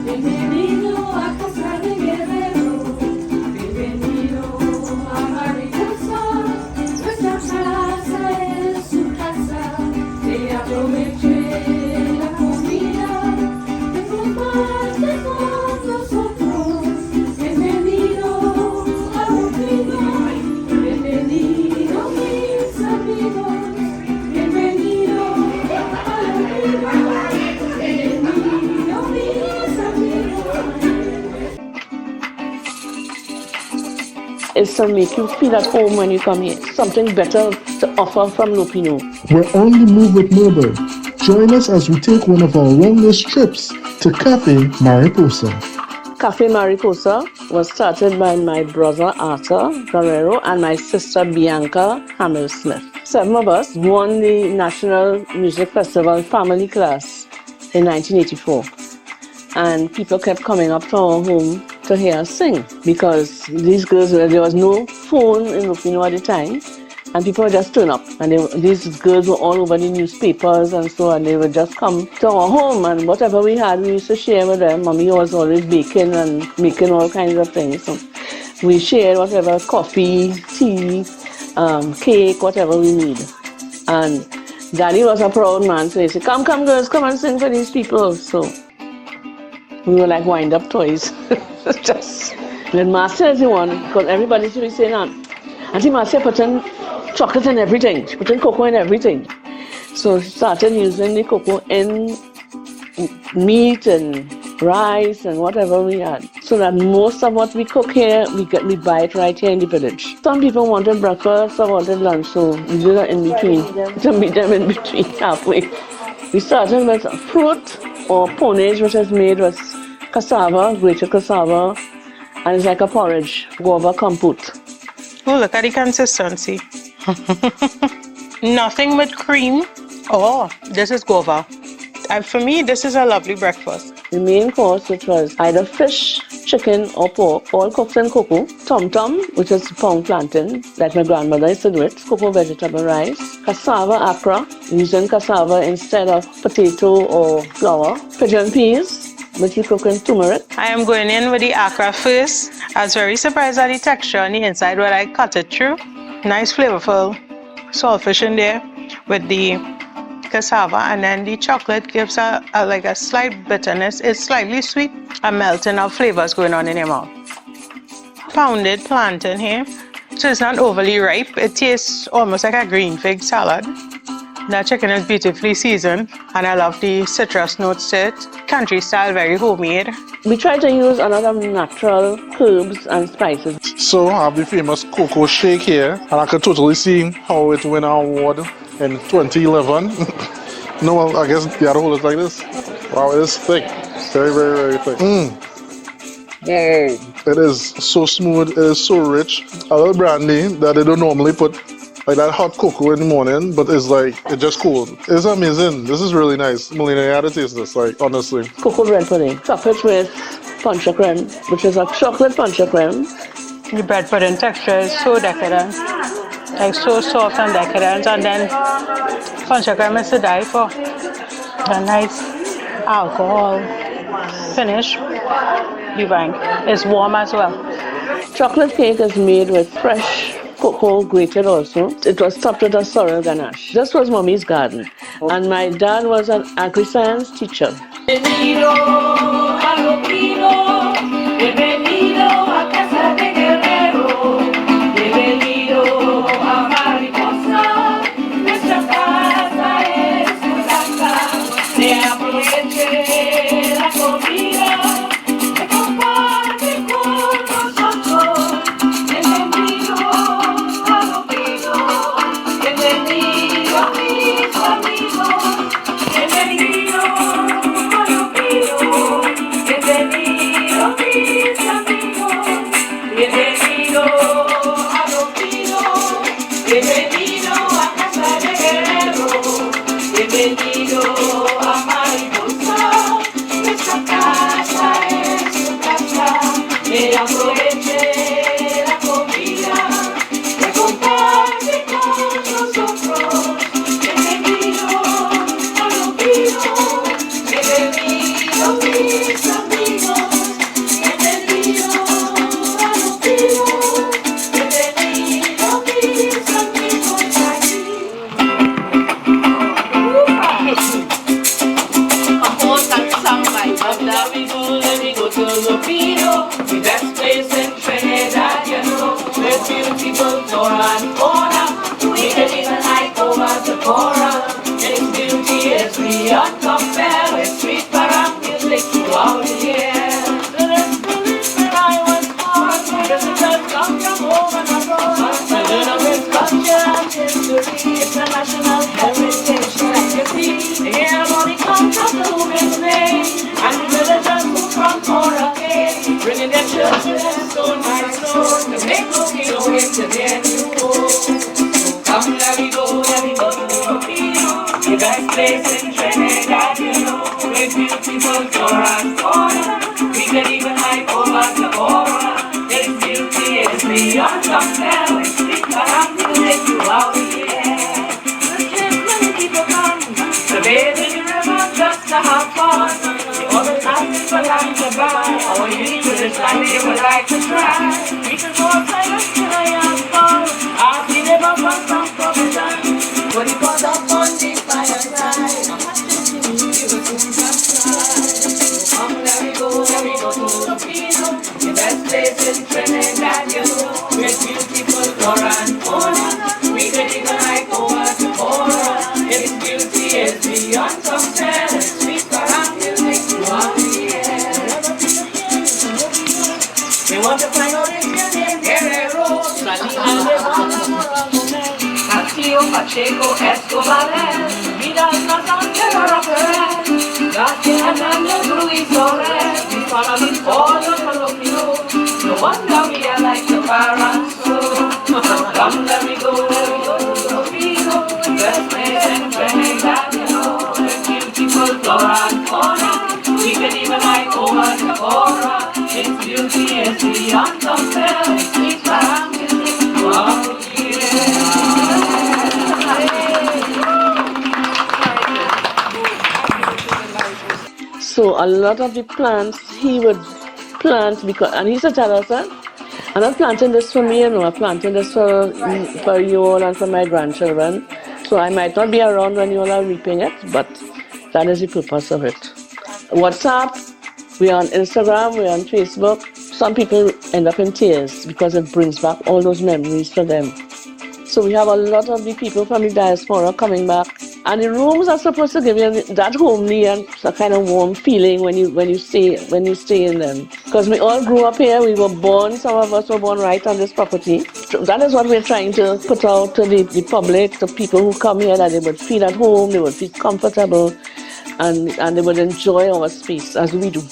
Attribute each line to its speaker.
Speaker 1: Bienvenido a casa de Guerrero, bienvenido a Mariposa, nuestra casa es su casa, que aproveche la comida, que comparte con nosotros. Bienvenido a Lopinot, bienvenido mis amigos, bienvenido a Lopinot, bienvenido mis amigos. Is to make you feel at home when you come here. Something better to offer from Lopinot.
Speaker 2: We're on the move with Mobil. Join us as we take one of our longest trips to Cafe Mariposa.
Speaker 1: Cafe Mariposa was started by my brother Arthur Guerrero and my sister Bianca Hamill-Smith. 7 of us won the National Music Festival Family Class in 1984. And people kept coming up to our home to hear us sing because these girls, there was no phone in Lopinot at the time, and people would just turn up. And these girls were all over the newspapers and so on. They would just come to our home, and whatever we had, we used to share with them. Mommy was always baking and making all kinds of things. So we shared whatever, coffee, tea, cake, whatever we need. And Daddy was a proud man, so he said, come girls, come and sing for these people. So we were like wind-up toys. Just when Marcia is the one, because everybody should be saying, Auntie Marcia putting chocolate in everything. She putting cocoa in everything. So she started using the cocoa in meat and rice and whatever we had. So that most of what we cook here, we buy it right here in the village. Some people wanted breakfast, some wanted lunch, so we did that in between, to meet them in between, halfway. We started with fruit or ponage, which is made with cassava, grated cassava, and it's like a porridge, guava compote.
Speaker 3: Oh, look at the consistency. Nothing with cream. Oh, this is guava. And for me, this is a lovely breakfast.
Speaker 1: The main course, which was either fish, chicken, or pork, all cooked in cocoa. Tom-tom, which is pound plantain, like my grandmother used to do it. Cocoa vegetable rice. Cassava accra, using cassava instead of potato or flour. Pigeon peas, which you cook in turmeric.
Speaker 3: I am going in with the accra first. I was very surprised at the texture on the inside when I cut it through. Nice flavorful saltfish in there with the cassava, and then the chocolate gives a like a slight bitterness. It's slightly sweet, a melting of flavors going on in your mouth. Pounded plantain here, so it's not overly ripe. It tastes almost like a green fig salad. The chicken is beautifully seasoned, and I love the citrus notes to it. Country style, very homemade.
Speaker 1: We try to use a lot of natural herbs and spices.
Speaker 4: So I have the famous cocoa shake here, and I could totally see how it won an award in 2011. No, well, I guess the other hole is like this. Wow, it is thick. Very, very, very thick. It is so smooth, it is so rich. A little brandy that they don't normally put, like that hot cocoa in the morning, but it's like, it's just cold. It's amazing. This is really nice. Melina, you had to taste this, like, honestly.
Speaker 1: Cocoa bread pudding. Chocolate with punch creme, which is a chocolate punch creme.
Speaker 3: The bread pudding texture is so decadent. Like so soft and decadent, and then punch creme is to die for. A nice alcohol finish. Divine. It's warm as well.
Speaker 1: Chocolate cake is made with fresh cocoa grated also. It was topped with a sorrel ganache. This was Mommy's garden, and my dad was an agri-science teacher. Bienvenido a Lopinot, bienvenido a casa de Guerrero, bienvenido a Mariposa, nuestra casa es su casa, se aproveche la comida, se comparte con nosotros. Bienvenido a Lopinot, bienvenido a mis amigos, bienvenido a Lopinot, bienvenido a mis amigos, bienvenido a Lopinot, bienvenido a casa de Guerrero, bienvenido a Mariposa, nuestra casa es su casa, que aproveche la comida, que comparte con nosotros. Bienvenido a Lopinot, bienvenido mis amigos.
Speaker 5: that we go to Lopinot, the best place in Trinidad, you know. With beautiful flora and fauna, we can even hike over to Cora. Its beauty is beyond compare with sweet parang music throughout the year. When I was born, visitors come from home and abroad to learn of its culture and history. It's a national heritage legacy. They hear about the concept of women's name and the villagers who from Cora came, bringing their children stone by stone to make Lopinot into their new home. Come, let me go to Lopinot, the best place in Trinidad, you know. With beautiful flora and fauna, we can even hike over to Cora. Its beauty is beyond compare with sweet parang music throughout the year. Many people come to bathe in the river just to have fun. They always asking for land to buy, or you to this land they would like to try. We can go outside and still I am fun. Ask me never want some provision, but it was up on the fireside. Come, let me go to Lopinot, the best place in Trinidad, you know. With beautiful flora and fauna, we can even hike over to Cora. Its beauty is beyond compare with sweet parang music throughout the year. They want to find out if your name Guerrero, Salina de Castillo, Pacheco, Escobar, Vidal, Nazan, Rafael, Garcia, Hernandez, Ruiz, Torres. We follow them all over Lopinot. No wonder we are like the parents. Come, let me go to Lopinot, best place in Trinidad, you know. With beautiful flora and fauna, we can even hike over to Cora. Its beauty is beyond compare with sweet parang music throughout the year.
Speaker 1: So a lot of the plants he would plant because, and he used to tell us that, I'm not planting this for me, I'm planting this for you all and for my grandchildren. So I might not be around when you all are reaping it, but that is the purpose of it. WhatsApp, we're on Instagram, we're on Facebook. Some people end up in tears because it brings back all those memories for them. So we have a lot of the people from the diaspora coming back. And the rooms are supposed to give you that homely and a kind of warm feeling when you stay in them. Because we all grew up here, we were born, some of us were born right on this property. So that is what we're trying to put out to the public, to people who come here, that they would feel at home, they would feel comfortable, and they would enjoy our space as we do.